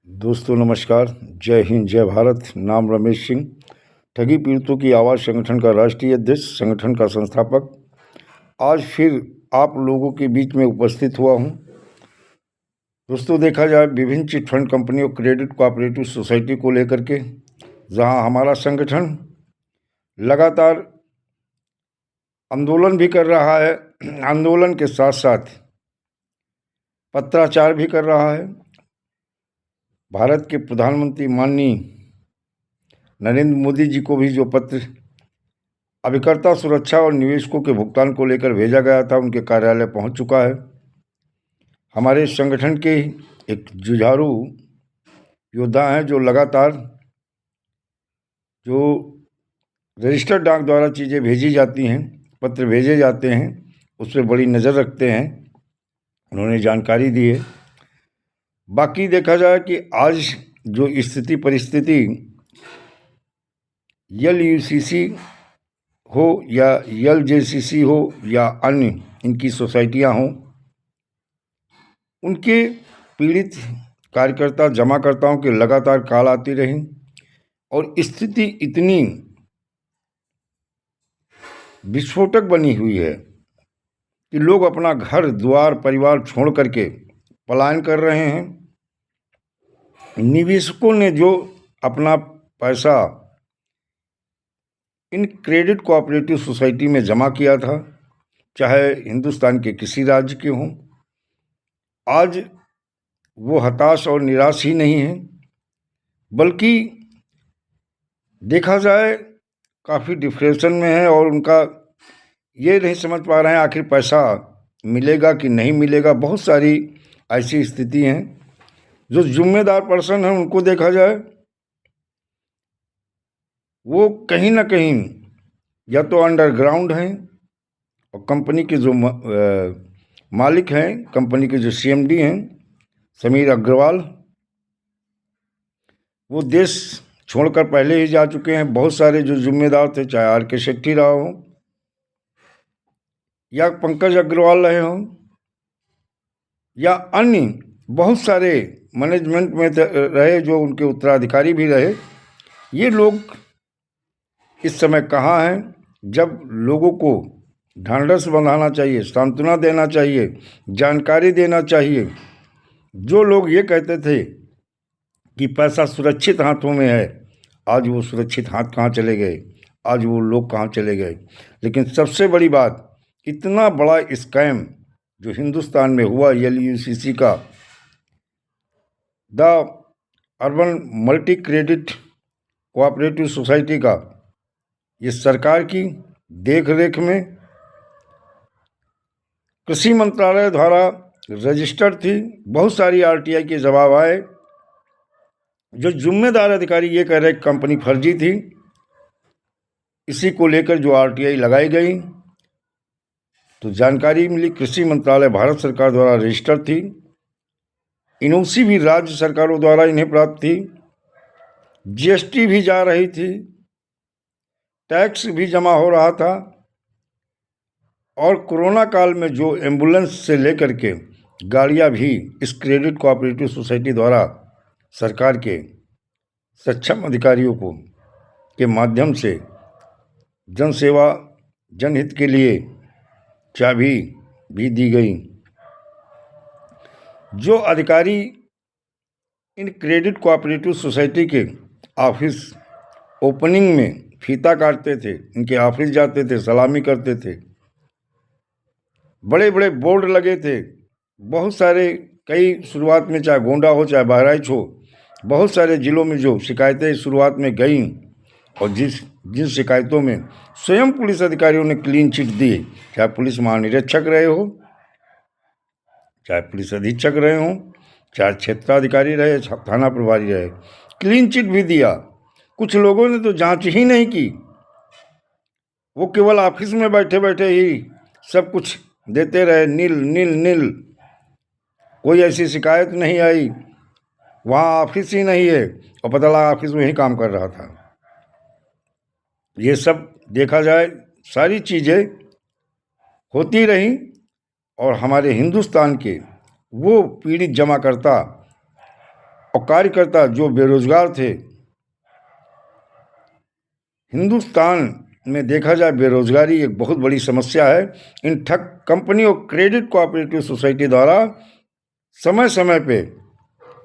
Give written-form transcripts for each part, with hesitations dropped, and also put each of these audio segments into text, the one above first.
दोस्तों नमस्कार। जय हिंद, जय भारत। नाम रमेश सिंह, ठगी पीड़ितों की आवाज़ संगठन का राष्ट्रीय अध्यक्ष, संगठन का संस्थापक। आज फिर आप लोगों के बीच में उपस्थित हुआ हूं। दोस्तों, देखा जाए विभिन्न चिट फंड कंपनियों, क्रेडिट कोऑपरेटिव सोसाइटी को लेकर के, जहां हमारा संगठन लगातार आंदोलन भी कर रहा है, आंदोलन के साथ साथ पत्राचार भी कर रहा है। भारत के प्रधानमंत्री माननीय नरेंद्र मोदी जी को भी जो पत्र अभिकर्ता सुरक्षा और निवेशकों के भुगतान को लेकर भेजा गया था, उनके कार्यालय पहुंच चुका है। हमारे संगठन के एक जुझारू योद्धा हैं जो लगातार जो रजिस्टर्ड डाक द्वारा चीज़ें भेजी जाती हैं, पत्र भेजे जाते हैं, उस पर बड़ी नज़र रखते हैं। उन्होंने जानकारी दी है। बाकी देखा जाए कि आज जो स्थिति परिस्थिति LUCC हो या LJCC हो या अन्य इनकी सोसाइटियां हों, उनके पीड़ित कार्यकर्ता जमाकर्ताओं के लगातार कॉल आती रही और स्थिति इतनी विस्फोटक बनी हुई है कि लोग अपना घर द्वार परिवार छोड़ करके पलायन कर रहे हैं। निवेशकों ने जो अपना पैसा इन क्रेडिट कोऑपरेटिव सोसाइटी में जमा किया था, चाहे हिंदुस्तान के किसी राज्य के हों, आज वो हताश और निराश ही नहीं है, बल्कि देखा जाए काफ़ी डिप्रेशन में है और उनका ये नहीं समझ पा रहे हैं आखिर पैसा मिलेगा कि नहीं मिलेगा। बहुत सारी ऐसी स्थिति हैं। जो जिम्मेदार पर्सन है उनको देखा जाए, वो कहीं ना कहीं या तो अंडरग्राउंड हैं, और कंपनी के जो मालिक हैं, कंपनी के जो CMD हैं समीर अग्रवाल, वो देश छोड़कर पहले ही जा चुके हैं। बहुत सारे जो जिम्मेदार थे, चाहे RK शेट्टी रहा हो या पंकज अग्रवाल रहे हों या अन्य बहुत सारे मैनेजमेंट में रहे जो उनके उत्तराधिकारी भी रहे, ये लोग इस समय कहाँ हैं? जब लोगों को ढांढस बंधाना चाहिए, सांत्वना देना चाहिए, जानकारी देना चाहिए। जो लोग ये कहते थे कि पैसा सुरक्षित हाथों में है, आज वो सुरक्षित हाथ कहाँ चले गए, आज वो लोग कहाँ चले गए। लेकिन सबसे बड़ी बात, इतना बड़ा स्कैम जो हिंदुस्तान में हुआ LUCC का, the urban multi credit cooperative society का, ये सरकार की देखरेख में कृषि मंत्रालय द्वारा रजिस्टर्ड थी। बहुत सारी RTI के जवाब आए। जो जिम्मेदार अधिकारी ये कह रहे कंपनी फर्जी थी, इसी को लेकर जो RTI लगाई गई तो जानकारी मिली कृषि मंत्रालय भारत सरकार द्वारा रजिस्टर्ड थी। NOC भी राज्य सरकारों द्वारा इन्हें प्राप्त थी। GST भी जा रही थी, टैक्स भी जमा हो रहा था, और कोरोना काल में जो एम्बुलेंस से लेकर के गाड़ियां भी इस क्रेडिट कोऑपरेटिव सोसाइटी द्वारा सरकार के सक्षम अधिकारियों को के माध्यम से जन सेवा जनहित के लिए चाबी भी दी गई। जो अधिकारी इन क्रेडिट कोऑपरेटिव सोसाइटी के ऑफिस ओपनिंग में फीता काटते थे, इनके ऑफिस जाते थे, सलामी करते थे, बड़े बड़े बोर्ड लगे थे, बहुत सारे, कई शुरुआत में चाहे गोंडा हो चाहे बहराइच हो, बहुत सारे ज़िलों में जो शिकायतें शुरुआत में गईं, और जिन शिकायतों में स्वयं पुलिस अधिकारियों ने क्लीन चिट दी, चाहे पुलिस महानिरीक्षक रहे हो, चाहे पुलिस अधीक्षक रहे हों, चाहे क्षेत्राधिकारी रहे, थाना प्रभारी रहे, क्लीन चिट भी दिया। कुछ लोगों ने तो जांच ही नहीं की, वो केवल ऑफिस में बैठे बैठे ही सब कुछ देते रहे, नील नील नील, कोई ऐसी शिकायत नहीं आई। वहाँ ऑफिस ही नहीं है और पता लगा ऑफिस में ही काम कर रहा था। ये सब देखा जाए सारी चीज़ें होती रही, और हमारे हिंदुस्तान के वो पीड़ित जमाकर्ता और कार्यकर्ता जो बेरोजगार थे, हिंदुस्तान में देखा जाए बेरोजगारी एक बहुत बड़ी समस्या है। इन ठग कंपनी और क्रेडिट कोऑपरेटिव सोसाइटी द्वारा समय समय पे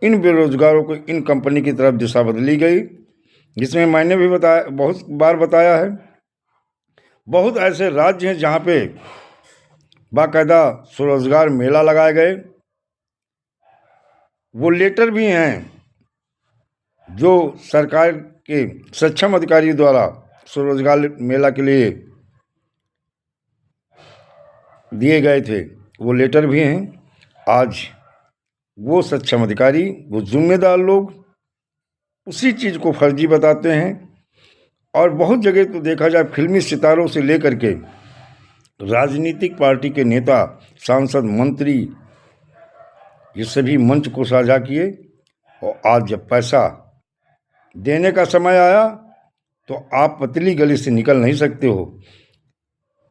इन बेरोजगारों को इन कंपनी की तरफ दिशा बदली गई, जिसमें मैंने भी बहुत बार बताया है। बहुत ऐसे राज्य हैं जहाँ पे बाकायदा स्वरोजगार मेला लगाए गए। वो लेटर भी हैं जो सरकार के सक्षम अधिकारी द्वारा स्वरोजगार मेला के लिए दिए गए थे, वो लेटर भी हैं। आज वो सक्षम अधिकारी, वो जिम्मेदार लोग उसी चीज़ को फर्जी बताते हैं। और बहुत जगह तो देखा जाए फिल्मी सितारों से लेकर के राजनीतिक पार्टी के नेता, सांसद, मंत्री, ये सभी मंच को साझा किए। और आज जब पैसा देने का समय आया तो आप पतली गली से निकल नहीं सकते हो।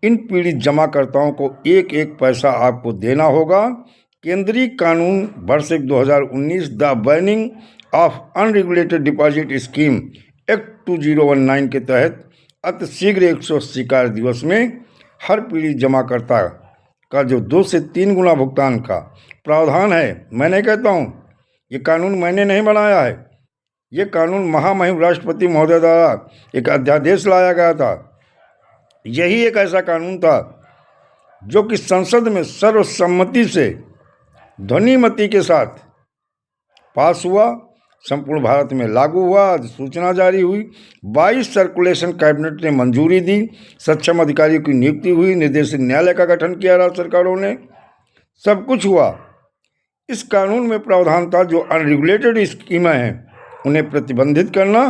इन पीड़ित जमाकर्ताओं को एक एक पैसा आपको देना होगा। केंद्रीय कानून वर्ष 2019 the banning of unregulated deposit scheme act 2019 के तहत अतिशीघ्र 180 कार्य दिवस में हर पीड़ित जमाकर्ता का जो 2 से 3 गुना भुगतान का प्रावधान है। मैं नहीं कहता हूँ, ये कानून मैंने नहीं बनाया है, ये कानून महामहिम राष्ट्रपति महोदय द्वारा एक अध्यादेश लाया गया था। यही एक ऐसा कानून था जो कि संसद में सर्वसम्मति से ध्वनिमति के साथ पास हुआ, संपूर्ण भारत में लागू हुआ, अधिसूचना जारी हुई, 22 सर्कुलेशन कैबिनेट ने मंजूरी दी, सक्षम अधिकारियों की नियुक्ति हुई, निर्देशित न्यायालय का गठन किया राज्य सरकारों ने, सब कुछ हुआ। इस कानून में प्रावधान था जो अनरेगुलेटेड स्कीमें हैं उन्हें प्रतिबंधित करना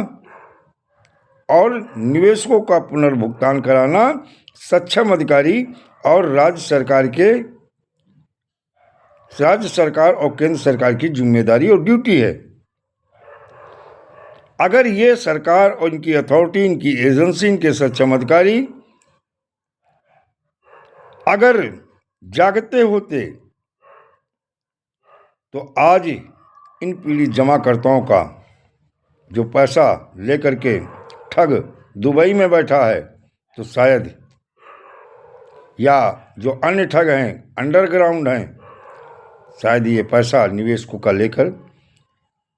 और निवेशकों का पुनर्भुगतान कराना सक्षम अधिकारी और राज्य सरकार और केंद्र सरकार की जिम्मेदारी और ड्यूटी है। अगर ये सरकार और इनकी अथॉरिटी, इनकी एजेंसी, इनके सक्षम अधिकारी अगर जागते होते तो आज इन पीड़ित जमाकर्ताओं का जो पैसा लेकर के ठग दुबई में बैठा है तो शायद, या जो अन्य ठग हैं अंडरग्राउंड हैं, शायद ये पैसा निवेशकों का लेकर।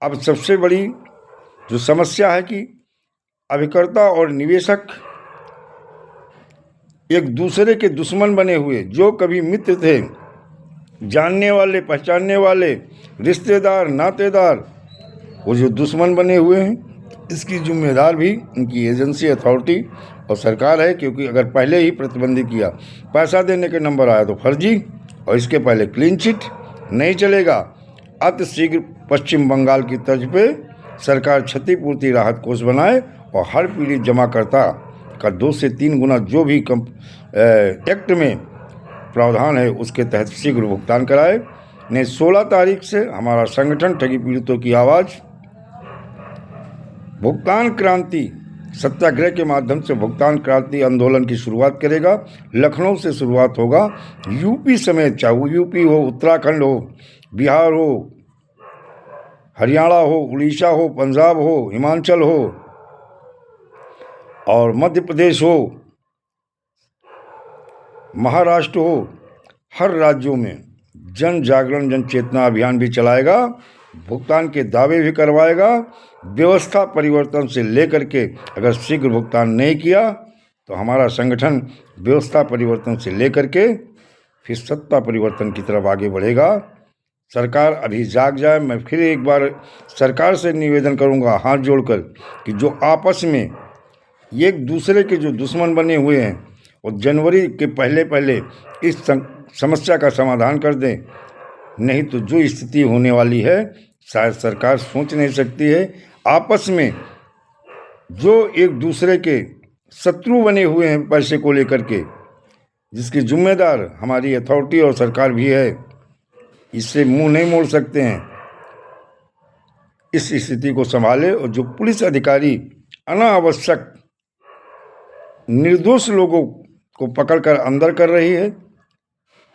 अब सबसे बड़ी जो समस्या है कि अभिकर्ता और निवेशक एक दूसरे के दुश्मन बने हुए, जो कभी मित्र थे, जानने वाले, पहचानने वाले, रिश्तेदार, नातेदार, वो जो दुश्मन बने हुए हैं, इसकी जिम्मेदार भी इनकी एजेंसी, अथॉरिटी और सरकार है। क्योंकि अगर पहले ही प्रतिबंधित किया, पैसा देने के नंबर आया तो फर्जी, और इसके पहले क्लीन चिट नहीं चलेगा। अतिशीघ्र पश्चिम बंगाल की तर्ज पे सरकार क्षतिपूर्ति राहत कोष बनाए और हर पीड़ित जमाकर्ता का 2 से 3 गुना जो भी एक्ट में प्रावधान है उसके तहत शीघ्र भुगतान कराए। ने 16 तारीख से हमारा संगठन ठगी पीड़ितों की आवाज़ भुगतान क्रांति सत्याग्रह के माध्यम से भुगतान क्रांति आंदोलन की शुरुआत करेगा। लखनऊ से शुरुआत होगा, यूपी समेत, चाहे वो यूपी हो, उत्तराखंड हो, बिहार हो, हरियाणा हो, उड़ीसा हो, पंजाब हो, हिमाचल हो और मध्य प्रदेश हो, महाराष्ट्र हो, हर राज्यों में जन जागरण, जन चेतना अभियान भी चलाएगा, भुगतान के दावे भी करवाएगा। व्यवस्था परिवर्तन से लेकर के अगर शीघ्र भुगतान नहीं किया तो हमारा संगठन व्यवस्था परिवर्तन से लेकर के फिर सत्ता परिवर्तन की तरफ आगे बढ़ेगा। सरकार अभी जाग जाए। मैं फिर एक बार सरकार से निवेदन करूंगा हाथ जोड़कर कि जो आपस में एक दूसरे के जो दुश्मन बने हुए हैं और जनवरी के पहले इस समस्या का समाधान कर दें, नहीं तो जो स्थिति होने वाली है शायद सरकार सोच नहीं सकती है। आपस में जो एक दूसरे के शत्रु बने हुए हैं पैसे को लेकर के, जिसकी जिम्मेदार हमारी अथॉरिटी और सरकार भी है, इससे मुंह नहीं मोड़ सकते हैं। इस स्थिति को संभाले और जो पुलिस अधिकारी अनावश्यक निर्दोष लोगों को पकड़कर अंदर कर रही है,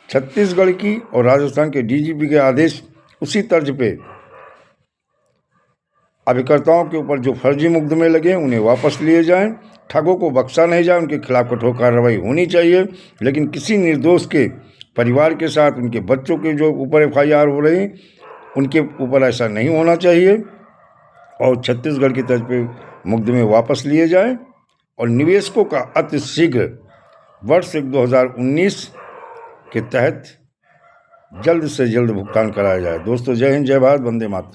छत्तीसगढ़ की और राजस्थान के डीजीपी के आदेश उसी तर्ज पे अभिकर्ताओं के ऊपर जो फर्जी मुकदमे लगे उन्हें वापस लिए जाएं, ठगों को बख्शा नहीं जाए, उनके खिलाफ कठोर कार्रवाई होनी चाहिए। लेकिन किसी निर्दोष के परिवार के साथ उनके बच्चों के जो ऊपर FIR हो रही उनके ऊपर ऐसा नहीं होना चाहिए और छत्तीसगढ़ की तर्ज पे मुकदमे वापस लिए जाएं और निवेशकों का अति शीघ्र वर्ष 2019 के तहत जल्द से जल्द भुगतान कराया जाए। दोस्तों, जय हिंद, जय भारत, वंदे मातरम।